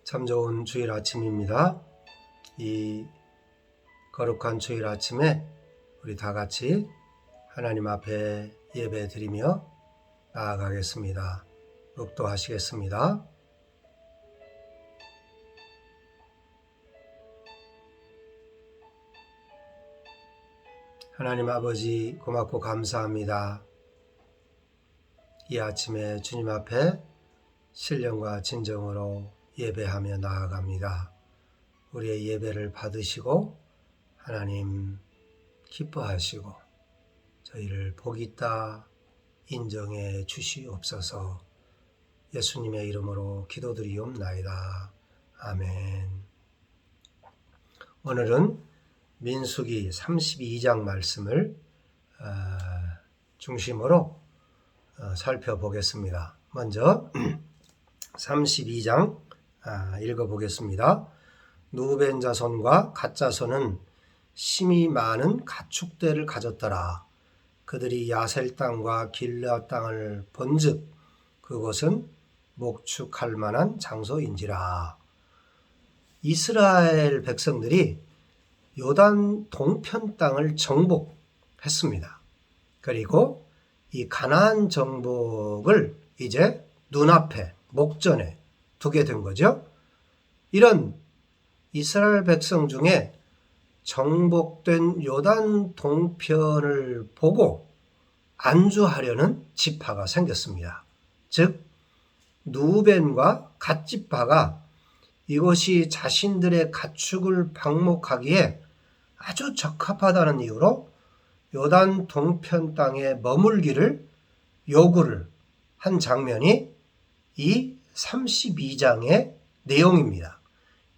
참 좋은 주일 아침입니다. 이 거룩한 주일 아침에 우리 다 같이 하나님 앞에 예배 드리며 나아가겠습니다. 묵도하시겠습니다. 하나님 아버지 고맙고 감사합니다. 이 아침에 주님 앞에 신령과 진정으로 예배하며 나아갑니다. 우리의 예배를 받으시고 하나님 기뻐하시고 저희를 복 있다 인정해 주시옵소서. 예수님의 이름으로 기도드리옵나이다. 아멘. 오늘은 민수기 32장 말씀을 중심으로 살펴보겠습니다. 먼저 32장 읽어보겠습니다. 누벤 자손과 갓 자손은 심이 많은 가축대를 가졌더라. 그들이 야셀 땅과 길르앗 땅을 본즉 그곳은 목축할 만한 장소인지라. 이스라엘 백성들이 요단 동편 땅을 정복했습니다. 그리고 이 가나안 정복을 이제 눈앞에 목전에 두게 된 거죠. 이런 이스라엘 백성 중에 정복된 요단 동편을 보고 안주하려는 지파가 생겼습니다. 즉 누벤과 갓 지파가 이곳이 자신들의 가축을 방목하기에 아주 적합하다는 이유로 요단 동편 땅에 머물기를 요구를 한 장면이 이 32장의 내용입니다.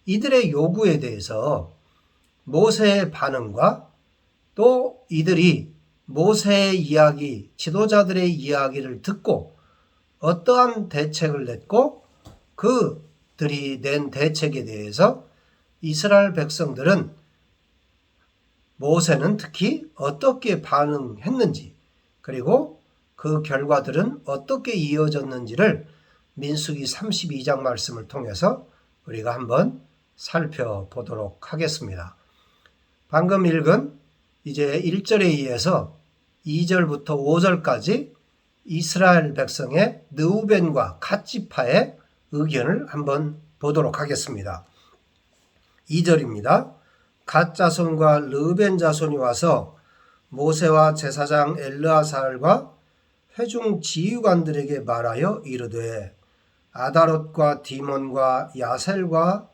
이들의 요구에 대해서 모세의 반응과 또 이들이 모세의 이야기, 지도자들의 이야기를 듣고 어떠한 대책을 냈고 그들이 낸 대책에 대해서 이스라엘 백성들은 모세는 특히 어떻게 반응했는지 그리고 그 결과들은 어떻게 이어졌는지를 민수기 32장 말씀을 통해서 우리가 한번 살펴보도록 하겠습니다. 방금 읽은 이제 1절에 이어서 2절부터 5절까지 이스라엘 백성의 느우벤과 갓 지파의 의견을 한번 보도록 하겠습니다. 2절입니다. 갓 자손과 르벤 자손이 와서 모세와 제사장 엘르아살과 회중 지휘관들에게 말하여 이르되 아다롯과 디몬과 야셀과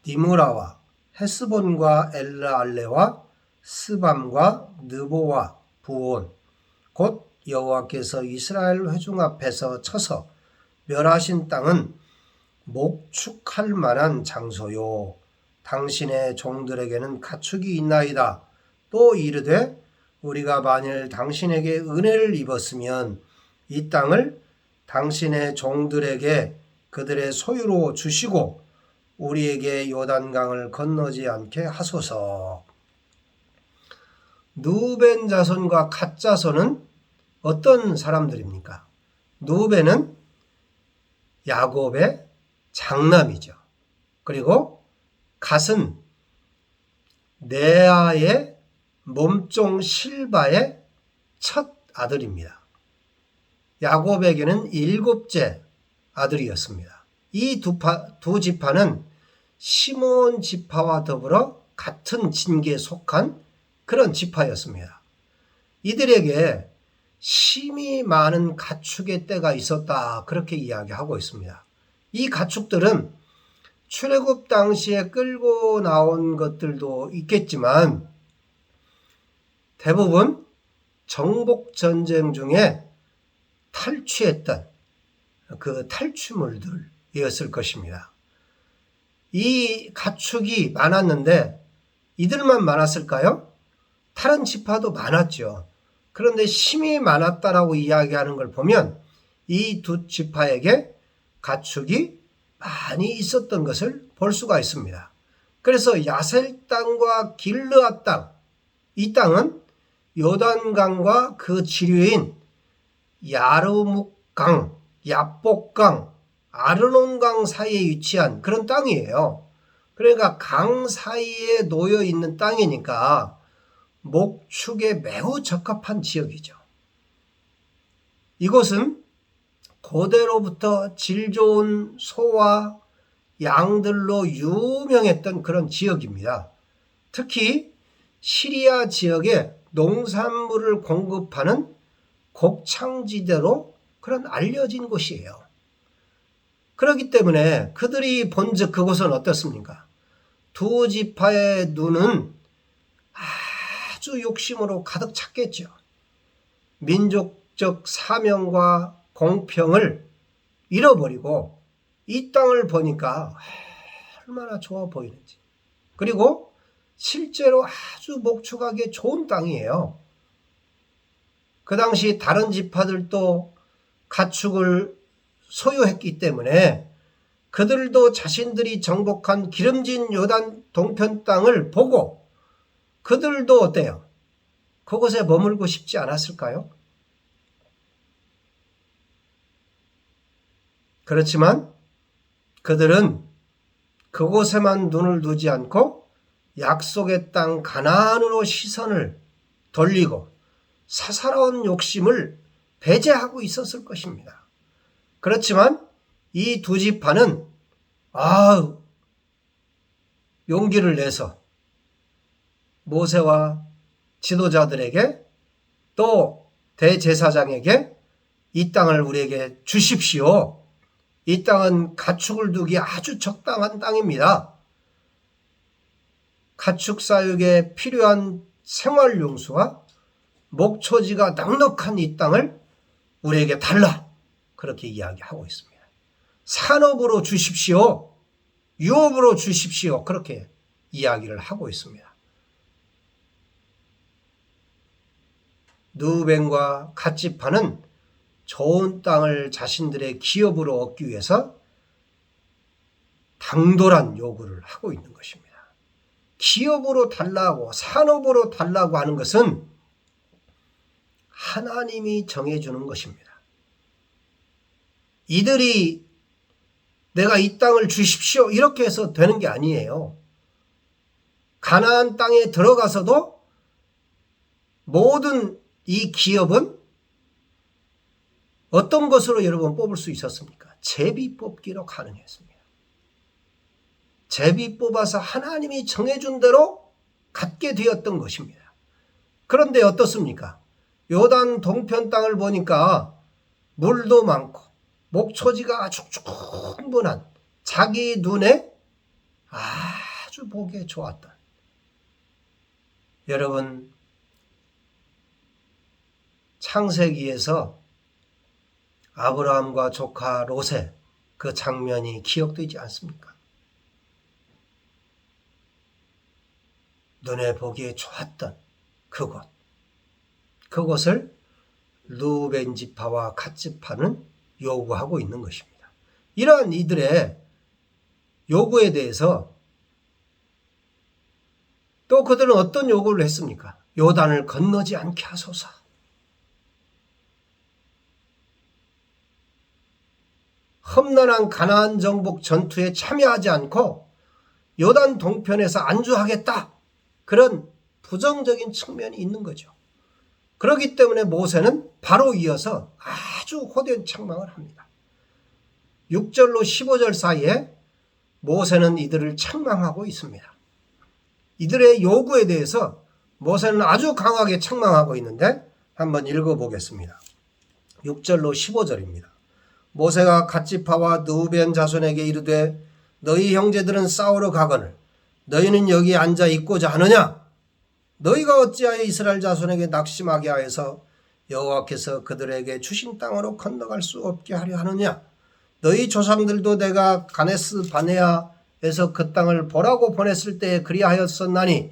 디므라와 헤스본과 엘르알레와 스밤과 느보와 부온 곧 여호와께서 이스라엘 회중 앞에서 쳐서 멸하신 땅은 목축할 만한 장소요 당신의 종들에게는 가축이 있나이다. 또 이르되 우리가 만일 당신에게 은혜를 입었으면 이 땅을 당신의 종들에게 그들의 소유로 주시고 우리에게 요단강을 건너지 않게 하소서. 누벤 자손과 갓 자손은 어떤 사람들입니까? 누벤은 야곱의 장남이죠. 그리고 갓은 레아의 몸종 실바의 첫 아들입니다. 야곱에게는 7째 아들이었습니다. 이 두 지파는 시몬 지파와 더불어 같은 진계에 속한 그런 지파였습니다. 이들에게 심이 많은 가축의 떼가 있었다 그렇게 이야기하고 있습니다. 이 가축들은 출애굽 당시에 끌고 나온 것들도 있겠지만 대부분 정복 전쟁 중에 탈취했던 그 탈취물들이었을 것입니다. 이 가축이 많았는데 이들만 많았을까요? 다른 지파도 많았죠. 그런데 심이 많았다라고 이야기하는 걸 보면 이 두 지파에게 가축이 많이 있었던 것을 볼 수가 있습니다. 그래서 야셀 땅과 길르앗 땅, 이 땅은 요단강과 그 지류인 야르묵강, 야복강, 아르논강 사이에 위치한 그런 땅이에요. 그러니까 강 사이에 놓여 있는 땅이니까 목축에 매우 적합한 지역이죠. 이곳은 고대로부터 질 좋은 소와 양들로 유명했던 그런 지역입니다. 특히 시리아 지역에 농산물을 공급하는 곡창지대로 그런 알려진 곳이에요. 그렇기 때문에 그들이 본즉 그곳은 어떻습니까? 두 지파의 눈은 아주 욕심으로 가득 찼겠죠. 민족적 사명과 공평을 잃어버리고 이 땅을 보니까 얼마나 좋아 보이는지. 그리고 실제로 아주 목축하기 좋은 땅이에요. 그 당시 다른 지파들도 가축을 소유했기 때문에 그들도 자신들이 정복한 기름진 요단 동편 땅을 보고 그들도 어때요? 그곳에 머물고 싶지 않았을까요? 그렇지만 그들은 그곳에만 눈을 두지 않고 약속의 땅 가나안으로 시선을 돌리고 사사로운 욕심을 배제하고 있었을 것입니다. 그렇지만 이 두 지파는 용기를 내서 모세와 지도자들에게 또 대제사장에게 이 땅을 우리에게 주십시오. 이 땅은 가축을 두기 아주 적당한 땅입니다. 가축 사육에 필요한 생활용수와 목초지가 넉넉한 이 땅을 우리에게 달라. 그렇게 이야기하고 있습니다. 산업으로 주십시오. 유업으로 주십시오. 그렇게 이야기를 하고 있습니다. 누벤과 갓지파는 좋은 땅을 자신들의 기업으로 얻기 위해서 당돌한 요구를 하고 있는 것입니다. 기업으로 달라고 산업으로 달라고 하는 것은 하나님이 정해주는 것입니다. 이들이 내가 이 땅을 주십시오 이렇게 해서 되는 게 아니에요. 가나안 땅에 들어가서도 모든 이 기업은 어떤 것으로 여러분 뽑을 수 있었습니까? 제비 뽑기로 가능했습니다. 제비 뽑아서 하나님이 정해준 대로 갖게 되었던 것입니다. 그런데 어떻습니까? 요단 동편 땅을 보니까 물도 많고 목초지가 아주 충분한 자기 눈에 아주 보기에 좋았던 여러분 창세기에서 아브라함과 조카 롯의 그 장면이 기억되지 않습니까? 눈에 보기에 좋았던 그곳을 루벤 지파와 갓 지파는 요구하고 있는 것입니다. 이러한 이들의 요구에 대해서 또 그들은 어떤 요구를 했습니까? 요단을 건너지 않게 하소서. 험난한 가나안 정복 전투에 참여하지 않고 요단 동편에서 안주하겠다. 그런 부정적인 측면이 있는 거죠. 그렇기 때문에 모세는 바로 이어서 아주 호된 책망을 합니다. 6절로 15절 사이에 모세는 이들을 책망하고 있습니다. 이들의 요구에 대해서 모세는 아주 강하게 책망하고 있는데 한번 읽어보겠습니다. 6절로 15절입니다. 모세가 갓지파와 느우벤 자손에게 이르되 너희 형제들은 싸우러 가거늘 너희는 여기 앉아 있고자 하느냐? 너희가 어찌하여 이스라엘 자손에게 낙심하게 하여서 여호와께서 그들에게 주신 땅으로 건너갈 수 없게 하려 하느냐? 너희 조상들도 내가 가네스 바네아에서 그 땅을 보라고 보냈을 때에 그리하였었나니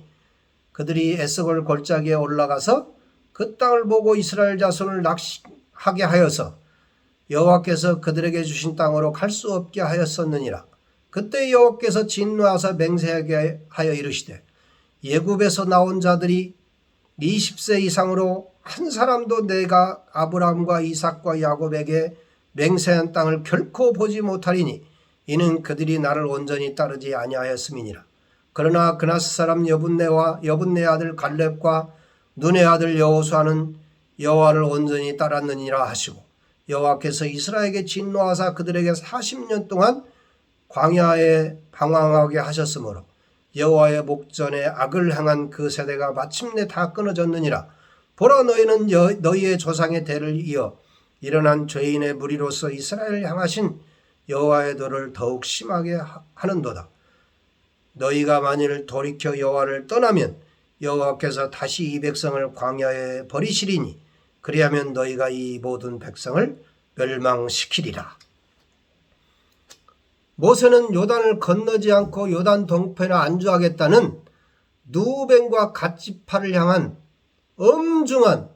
그들이 에스골 골짜기에 올라가서 그 땅을 보고 이스라엘 자손을 낙심하게 하여서 여호와께서 그들에게 주신 땅으로 갈 수 없게 하였었느니라. 그때 여호와께서 진노하사 맹세하게 하여 이르시되 예굽에서 나온 자들이 20세 이상으로 한 사람도 내가 아브라함과 이삭과 야곱에게 맹세한 땅을 결코 보지 못하리니 이는 그들이 나를 온전히 따르지 아니하였음이니라. 그러나 그나스 사람 여분네와 여분네 아들 갈렙과 눈의 아들 여호수아는 여호와를 온전히 따랐느니라 하시고, 여호와께서 이스라엘에게 진노하사 그들에게 40년 동안 광야에 방황하게 하셨으므로 여호와의 목전에 악을 행한 그 세대가 마침내 다 끊어졌느니라. 보라, 너희는 너희의 조상의 대를 이어 일어난 죄인의 무리로서 이스라엘을 향하신 여호와의 도를 더욱 심하게 하는도다. 너희가 만일 돌이켜 여호와를 떠나면 여호와께서 다시 이 백성을 광야에 버리시리니 그리하면 너희가 이 모든 백성을 멸망시키리라. 모세는 요단을 건너지 않고 요단 동편에 안주하겠다는 누벤과 갓지파를 향한 엄중한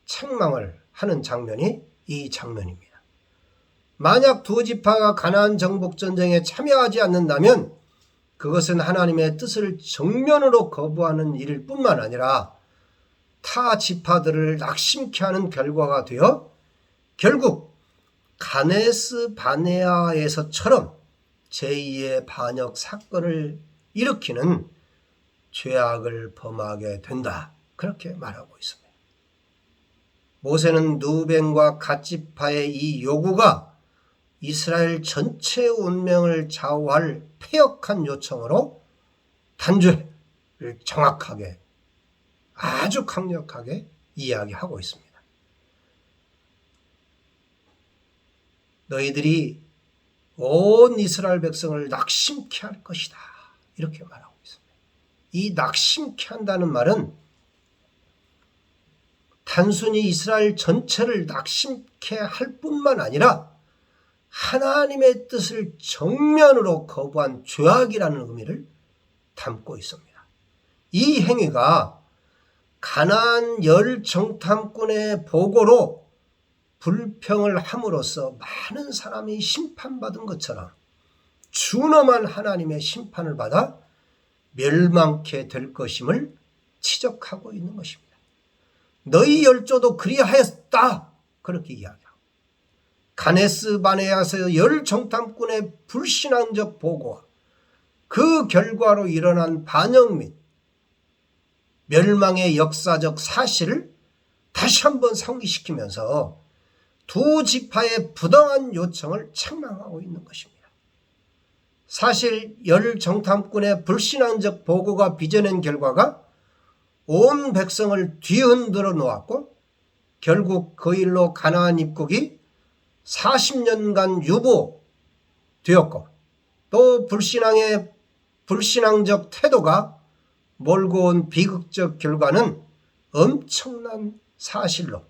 책망을 하는 장면이 이 장면입니다. 만약 두 지파가 가나안 정복 전쟁에 참여하지 않는다면 그것은 하나님의 뜻을 정면으로 거부하는 일일 뿐만 아니라 타 지파들을 낙심케 하는 결과가 되어 결국 가네스 바네아에서처럼 제2의 반역 사건을 일으키는 죄악을 범하게 된다. 그렇게 말하고 있습니다. 모세는 누벤과 갓지파의 이 요구가 이스라엘 전체의 운명을 좌우할 패역한 요청으로 단죄를 정확하게, 아주 강력하게 이야기하고 있습니다. 너희들이 온 이스라엘 백성을 낙심케 할 것이다. 이렇게 말하고 있습니다. 이 낙심케 한다는 말은 단순히 이스라엘 전체를 낙심케 할 뿐만 아니라 하나님의 뜻을 정면으로 거부한 죄악이라는 의미를 담고 있습니다. 이 행위가 가나안 열 정탐꾼의 보고로 불평을 함으로써 많은 사람이 심판받은 것처럼 준엄한 하나님의 심판을 받아 멸망케 될 것임을 지적하고 있는 것입니다. 너희 열조도 그리하였다. 그렇게 이야기합니다. 가네스 바네아에서 열 정탐꾼의 불신앙적 보고와 그 결과로 일어난 반역 및 멸망의 역사적 사실을 다시 한번 상기시키면서 두 지파의 부당한 요청을 책망하고 있는 것입니다. 사실 열 정탐꾼의 불신앙적 보고가 빚어낸 결과가 온 백성을 뒤흔들어 놓았고 결국 그 일로 가나안 입국이 40년간 유보되었고 또 불신앙적 태도가 몰고 온 비극적 결과는 엄청난 사실로,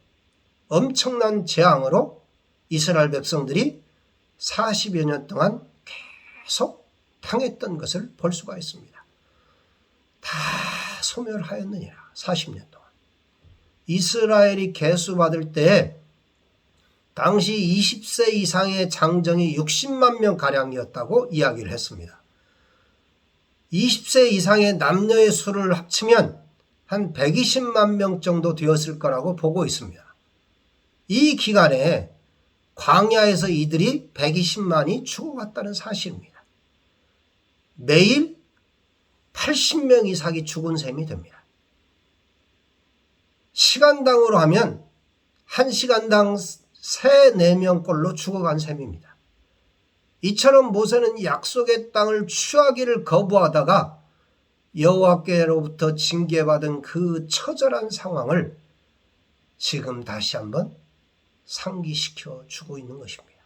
엄청난 재앙으로 이스라엘 백성들이 40여 년 동안 계속 당했던 것을 볼 수가 있습니다. 다 소멸하였느니라. 40년 동안. 이스라엘이 계수받을 때 당시 20세 이상의 장정이 60만 명가량이었다고 이야기를 했습니다. 20세 이상의 남녀의 수를 합치면 한 120만 명 정도 되었을 거라고 보고 있습니다. 이 기간에 광야에서 이들이 120만이 죽어갔다는 사실입니다. 매일 80명 이상이 죽은 셈이 됩니다. 시간당으로 하면 1시간당 3, 4명꼴로 죽어간 셈입니다. 이처럼 모세는 약속의 땅을 취하기를 거부하다가 여호와께로부터 징계받은 그 처절한 상황을 지금 다시 한번 상기시켜 주고 있는 것입니다.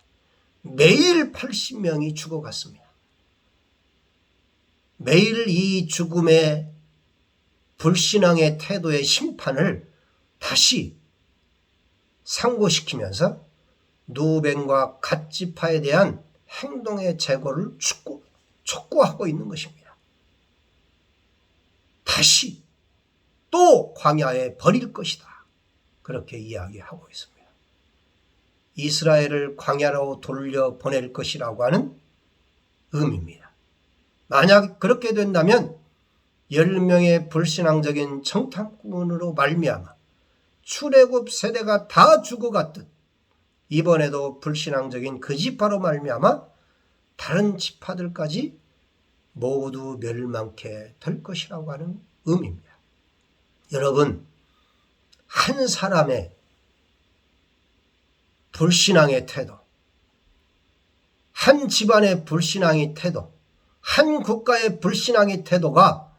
매일 80명이 죽어갔습니다. 매일 이 죽음의 불신앙의 태도의 심판을 다시 상고시키면서 누벤과 갓지파에 대한 행동의 재고를 촉구하고 있는 것입니다. 다시 또 광야에 버릴 것이다. 그렇게 이야기하고 있습니다. 이스라엘을 광야로 돌려보낼 것이라고 하는 의미입니다. 만약 그렇게 된다면 10명의 불신앙적인 정탐꾼으로 말미암아 출애굽 세대가 다 죽어갔듯 이번에도 불신앙적인 그 지파로 말미암아 다른 지파들까지 모두 멸망케 될 것이라고 하는 의미입니다. 여러분, 한 사람의 불신앙의 태도, 한 집안의 불신앙의 태도, 한 국가의 불신앙의 태도가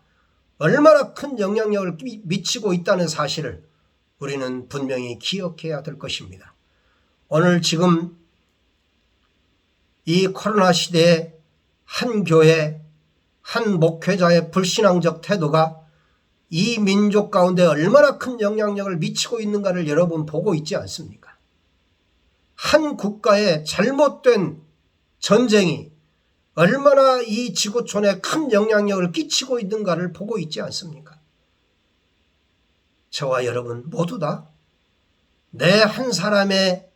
얼마나 큰 영향력을 미치고 있다는 사실을 우리는 분명히 기억해야 될 것입니다. 오늘 지금 이 코로나 시대에 한 교회, 한 목회자의 불신앙적 태도가 이 민족 가운데 얼마나 큰 영향력을 미치고 있는가를 여러분 보고 있지 않습니까? 한 국가의 잘못된 전쟁이 얼마나 이 지구촌에 큰 영향력을 끼치고 있는가를 보고 있지 않습니까? 저와 여러분 모두 다 내 한 사람의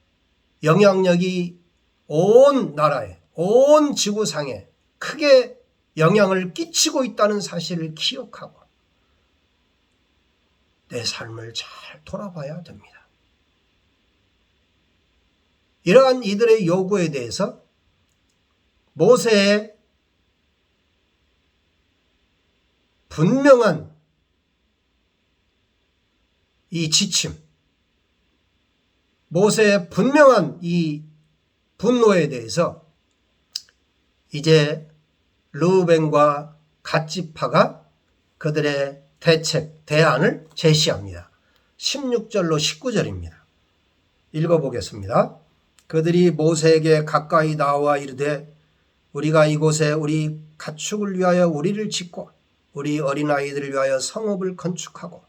영향력이 온 나라에, 온 지구상에 크게 영향을 끼치고 있다는 사실을 기억하고 내 삶을 잘 돌아봐야 됩니다. 이러한 이들의 요구에 대해서 모세의 분명한 이 지침, 모세의 분명한 이 분노에 대해서 이제 르우벤과 갓지파가 그들의 대책, 대안을 제시합니다. 16절로 19절입니다. 읽어보겠습니다. 그들이 모세에게 가까이 나와 이르되 우리가 이곳에 우리 가축을 위하여 우리를 짓고 우리 어린아이들을 위하여 성읍을 건축하고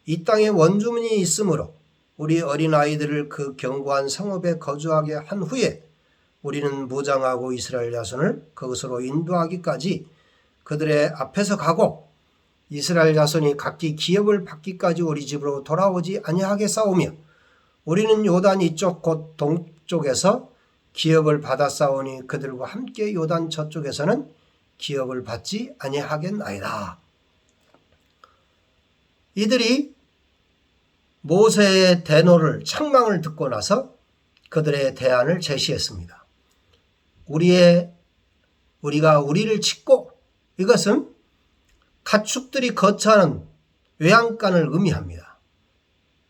이 땅에 원주민이 있으므로 우리 어린아이들을 그 견고한 성읍에 거주하게 한 후에 우리는 무장하고 이스라엘 자손을 그것으로 인도하기까지 그들의 앞에서 가고 이스라엘 자손이 각기 기업을 받기까지 우리 집으로 돌아오지 아니하겠사오며 우리는 요단 이쪽 곧 동쪽에서 기업을 받았사오니 그들과 함께 요단 저쪽에서는 기업을 받지 아니하겠나이다. 이들이 모세의 대노를 책망을 듣고 나서 그들의 대안을 제시했습니다. 우리가 우리를 짓고, 이것은 가축들이 거처하는 외양간을 의미합니다.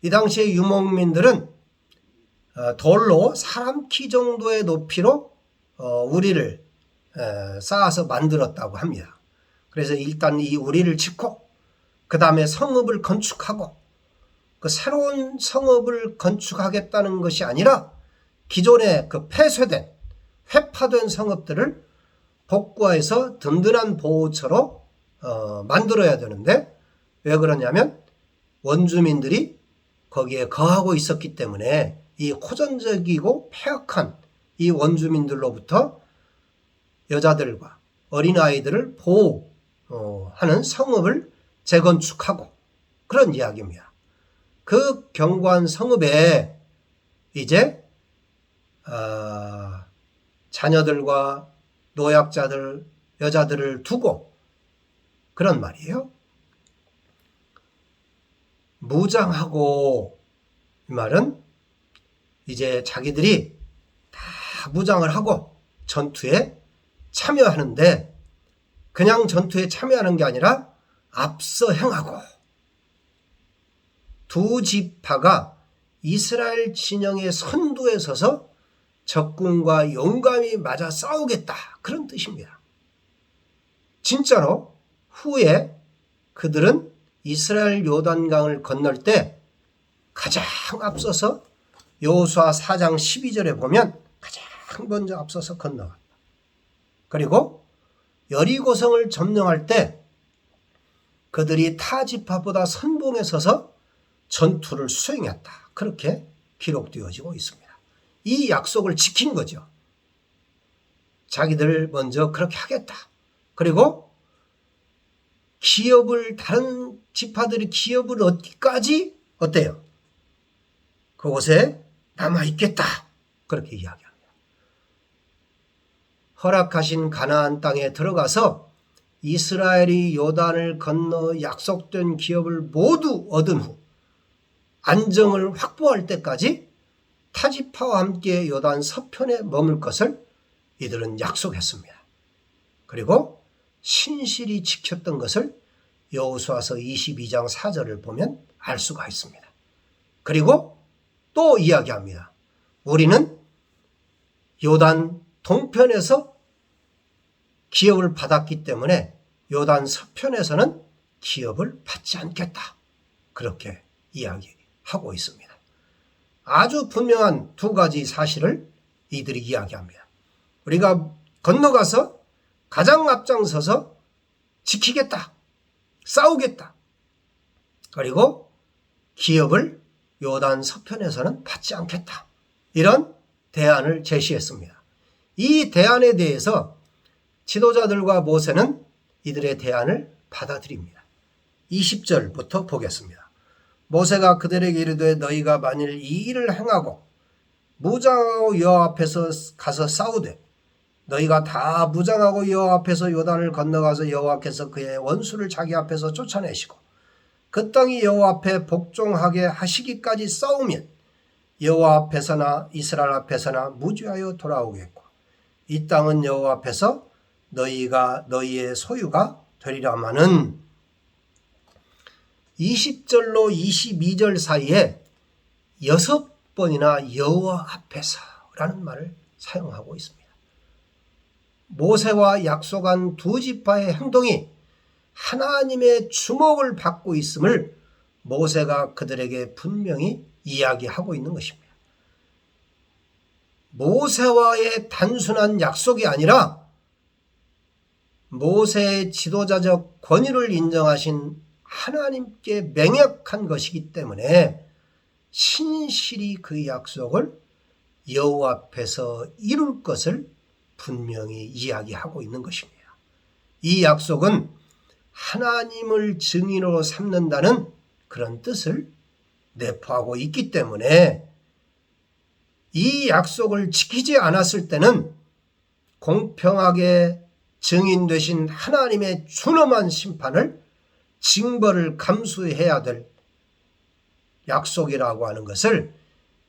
이 당시의 유목민들은 돌로 사람 키 정도의 높이로 우리를 쌓아서 만들었다고 합니다. 그래서 일단 이 우리를 짓고 그 다음에 성읍을 건축하고 그 새로운 성읍을 건축하겠다는 것이 아니라 기존의 그 폐쇄된 회파된 성읍들을 복구해서 든든한 보호처로 만들어야 되는데 왜 그러냐면 원주민들이 거기에 거하고 있었기 때문에 이 호전적이고 폐역한 이 원주민들로부터 여자들과 어린아이들을 보호하는 성읍을 재건축하고 그런 이야기입니다. 그 견고한 성읍에 이제 자녀들과 노약자들, 여자들을 두고 그런 말이에요. 무장하고 이 말은 이제 자기들이 다 무장을 하고 전투에 참여하는데 그냥 전투에 참여하는 게 아니라 앞서 행하고 두 지파가 이스라엘 진영의 선두에 서서 적군과 용감히 맞아 싸우겠다 그런 뜻입니다. 진짜로 후에 그들은 이스라엘 요단강을 건널 때 가장 앞서서 여호수아 4장 12절에 보면 가장 먼저 앞서서 건너갔다. 그리고 여리고성을 점령할 때 그들이 타 지파보다 선봉에 서서 전투를 수행했다. 그렇게 기록되어지고 있습니다. 이 약속을 지킨 거죠. 자기들 먼저 그렇게 하겠다. 그리고 기업을 다른 지파들이 기업을 얻기까지 어때요? 그곳에 남아있겠다. 그렇게 이야기합니다. 허락하신 가나안 땅에 들어가서 이스라엘이 요단을 건너 약속된 기업을 모두 얻은 후 안정을 확보할 때까지 타지파와 함께 요단 서편에 머물 것을 이들은 약속했습니다. 그리고 신실히 지켰던 것을 여호수아서 22장 4절을 보면 알 수가 있습니다. 그리고 또 이야기합니다. 우리는 요단 동편에서 기업을 받았기 때문에 요단 서편에서는 기업을 받지 않겠다. 그렇게 이야기하고 있습니다. 아주 분명한 두 가지 사실을 이들이 이야기합니다. 우리가 건너가서 가장 앞장서서 지키겠다. 싸우겠다. 그리고 기업을 요단 서편에서는 받지 않겠다. 이런 대안을 제시했습니다. 이 대안에 대해서 지도자들과 모세는 이들의 대안을 받아들입니다. 20절부터 보겠습니다. 모세가 그들에게 이르되 너희가 만일 이 일을 행하고 무장하고 여호와 앞에서 가서 싸우되 너희가 다 무장하고 여호와 앞에서 요단을 건너가서 여호와께서 그의 원수를 자기 앞에서 쫓아내시고 그 땅이 여호와 앞에 복종하게 하시기까지 싸우면 여호와 앞에서나 이스라엘 앞에서나 무죄하여 돌아오겠고 이 땅은 여호와 앞에서 너희의 소유가 되리라마는 20절로 22절 사이에 6번이나 여호와 앞에서라는 말을 사용하고 있습니다. 모세와 약속한 두 지파의 행동이 하나님의 주목을 받고 있음을 모세가 그들에게 분명히 이야기하고 있는 것입니다. 모세와의 단순한 약속이 아니라 모세의 지도자적 권위를 인정하신 하나님께 맹약한 것이기 때문에 신실히 그 약속을 여호와 앞에서 이룰 것을 분명히 이야기하고 있는 것입니다. 이 약속은 하나님을 증인으로 삼는다는 그런 뜻을 내포하고 있기 때문에 이 약속을 지키지 않았을 때는 공평하게 증인되신 하나님의 준엄한 심판을 징벌을 감수해야 될 약속이라고 하는 것을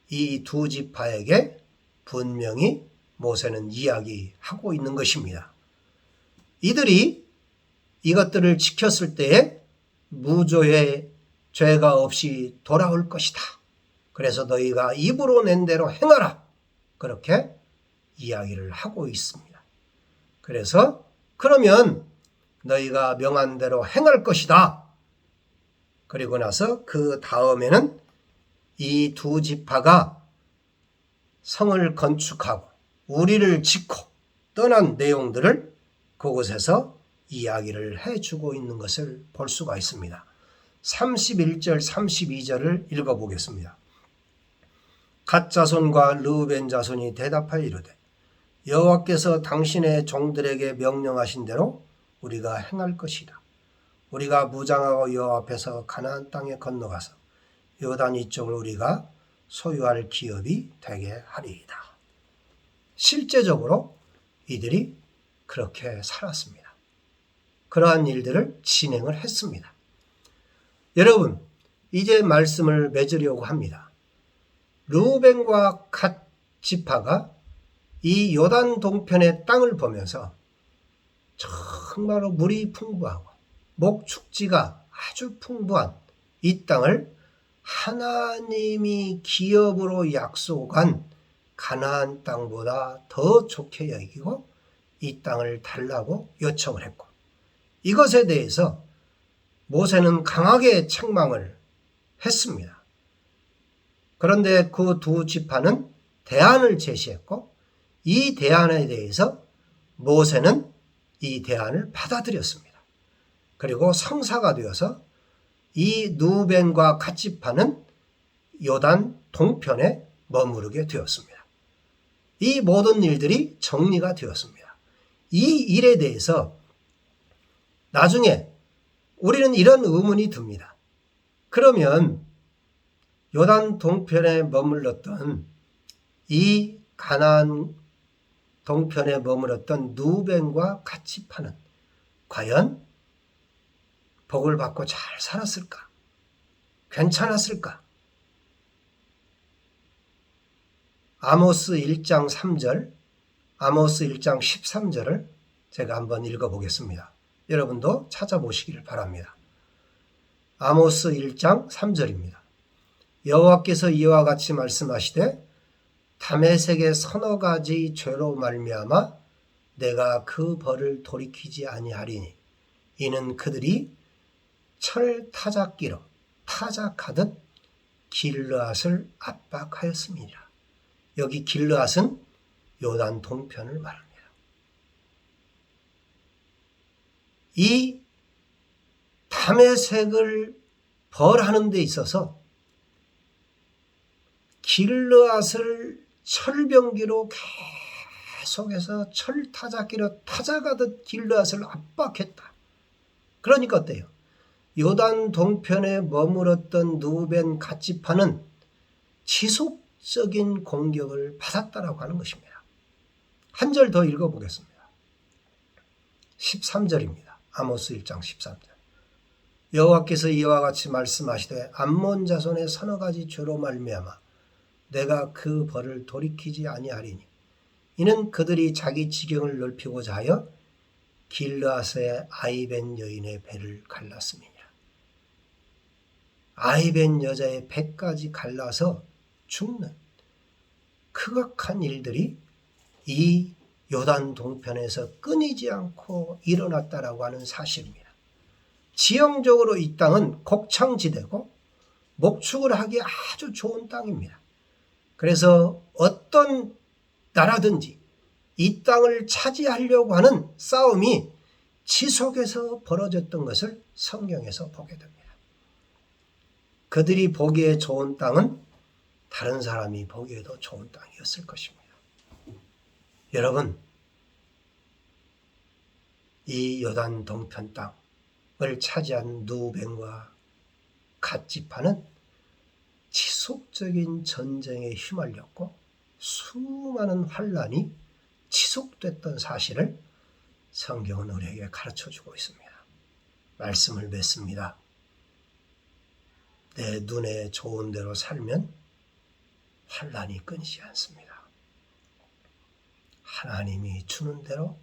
이 두 지파에게 분명히 모세는 이야기하고 있는 것입니다. 이들이 이것들을 지켰을 때에 무죄의 죄가 없이 돌아올 것이다. 그래서 너희가 입으로 낸 대로 행하라. 그렇게 이야기를 하고 있습니다. 그래서 그러면 너희가 명한 대로 행할 것이다. 그리고 나서 그 다음에는 이 두 지파가 성을 건축하고 우리를 짓고 떠난 내용들을 그곳에서 이야기를 해주고 있는 것을 볼 수가 있습니다. 31절 32절을 읽어보겠습니다. 갓 자손과 르우벤 자손이 대답하여 이르되 여호와께서 당신의 종들에게 명령하신 대로 우리가 행할 것이다. 우리가 무장하고 여호와 앞에서 가나안 땅에 건너가서 요단 이쪽을 우리가 소유할 기업이 되게 하리이다. 실제적으로 이들이 그렇게 살았습니다. 그러한 일들을 진행을 했습니다. 여러분, 이제 말씀을 맺으려고 합니다. 르우벤과 갓 지파가 이 요단 동편의 땅을 보면서 정말로 물이 풍부하고 목축지가 아주 풍부한 이 땅을 하나님이 기업으로 약속한 가나안 땅보다 더 좋게 여기고 이 땅을 달라고 요청을 했고 이것에 대해서 모세는 강하게 책망을 했습니다. 그런데 그 두 지파는 대안을 제시했고 이 대안에 대해서 모세는 이 대안을 받아들였습니다. 그리고 성사가 되어서 이 르우벤과 갓 지파는 요단 동편에 머무르게 되었습니다. 이 모든 일들이 정리가 되었습니다. 이 일에 대해서 나중에 우리는 이런 의문이 듭니다. 그러면 요단 동편에 머물렀던 이 가나안 동편에 머물렀던 르우벤과 갓 지파는 과연 복을 받고 잘 살았을까? 괜찮았을까? 아모스 1장 3절, 아모스 1장 13절을 제가 한번 읽어보겠습니다. 여러분도 찾아보시기를 바랍니다. 아모스 1장 3절입니다. 여호와께서 이와 같이 말씀하시되 다메섹의 서너 가지 죄로 말미암아 내가 그 벌을 돌이키지 아니하리니 이는 그들이 철 타작기로 타작하듯 길르앗을 압박하였음이니라. 여기 길르앗은 요단 동편을 말합니다. 이 다메섹을 벌하는 데 있어서 길르앗을 철병기로 계속해서 철타작기로 타작하듯 길르앗을 압박했다. 그러니까 어때요? 요단 동편에 머물었던 누벤 갓지파는 지속적인 공격을 받았다라고 하는 것입니다. 한 절 더 읽어보겠습니다. 13절입니다. 아모스 1장 13절. 여호와께서 이와 같이 말씀하시되 암몬 자손의 서너 가지 죄로 말미암아 내가 그 벌을 돌이키지 아니하리니 이는 그들이 자기 지경을 넓히고자 하여 길르앗의 아이벤 여인의 배를 갈랐음이니라. 아이벤 여자의 배까지 갈라서 죽는 극악한 일들이 이 요단 동편에서 끊이지 않고 일어났다라고 하는 사실입니다. 지형적으로 이 땅은 곡창지대고 목축을 하기 아주 좋은 땅입니다. 그래서 어떤 나라든지 이 땅을 차지하려고 하는 싸움이 지속해서 벌어졌던 것을 성경에서 보게 됩니다. 그들이 보기에 좋은 땅은 다른 사람이 보기에도 좋은 땅이었을 것입니다. 여러분, 이 요단 동편 땅을 차지한 누벤과 갓지파는 지속적인 전쟁에 휘말렸고 수많은 환란이 지속됐던 사실을 성경은 우리에게 가르쳐주고 있습니다. 말씀을 맺습니다. 내 눈에 좋은 대로 살면 환란이 끊이지 않습니다. 하나님이 주는 대로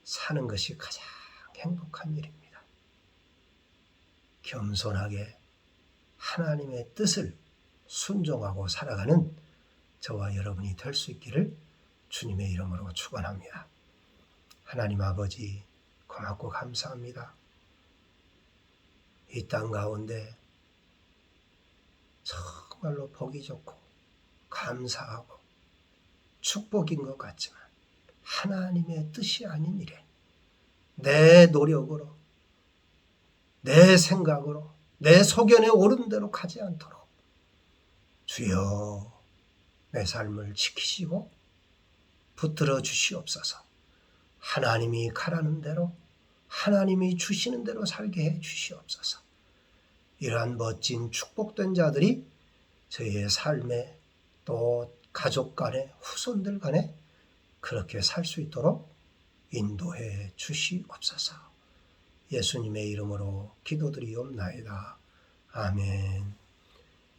사는 것이 가장 행복한 일입니다. 겸손하게 하나님의 뜻을 순종하고 살아가는 저와 여러분이 될 수 있기를 주님의 이름으로 축원합니다. 하나님 아버지 고맙고 감사합니다. 이 땅 가운데 정말로 보기 좋고 감사하고 축복인 것 같지만 하나님의 뜻이 아닌 일에 내 노력으로 내 생각으로 내 소견에 오른 대로 가지 않도록 주여 내 삶을 지키시고 붙들어 주시옵소서. 하나님이 가라는 대로 하나님이 주시는 대로 살게 해 주시옵소서. 이러한 멋진 축복된 자들이 저희의 삶에 또 가족 간에 후손들 간에 그렇게 살 수 있도록 인도해 주시옵소서. 예수님의 이름으로 기도드리옵나이다. 아멘.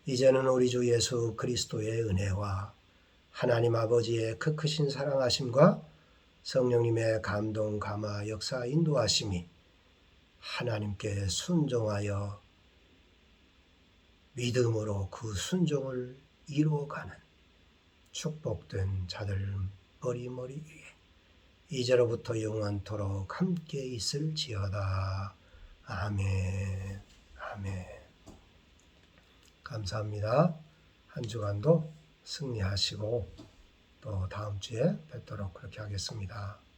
이제는 우리 주 예수 그리스도의 은혜와 하나님 아버지의 그 크신 사랑하심과 성령님의 감동, 감화, 역사, 인도하심이 하나님께 순종하여 믿음으로 그 순종을 이루어가는 축복된 자들 머리머리 위에 이제로부터 영원토록 함께 있을지어다. 아멘. 아멘. 감사합니다. 한 주간도 승리하시고 또 다음 주에 뵙도록 그렇게 하겠습니다.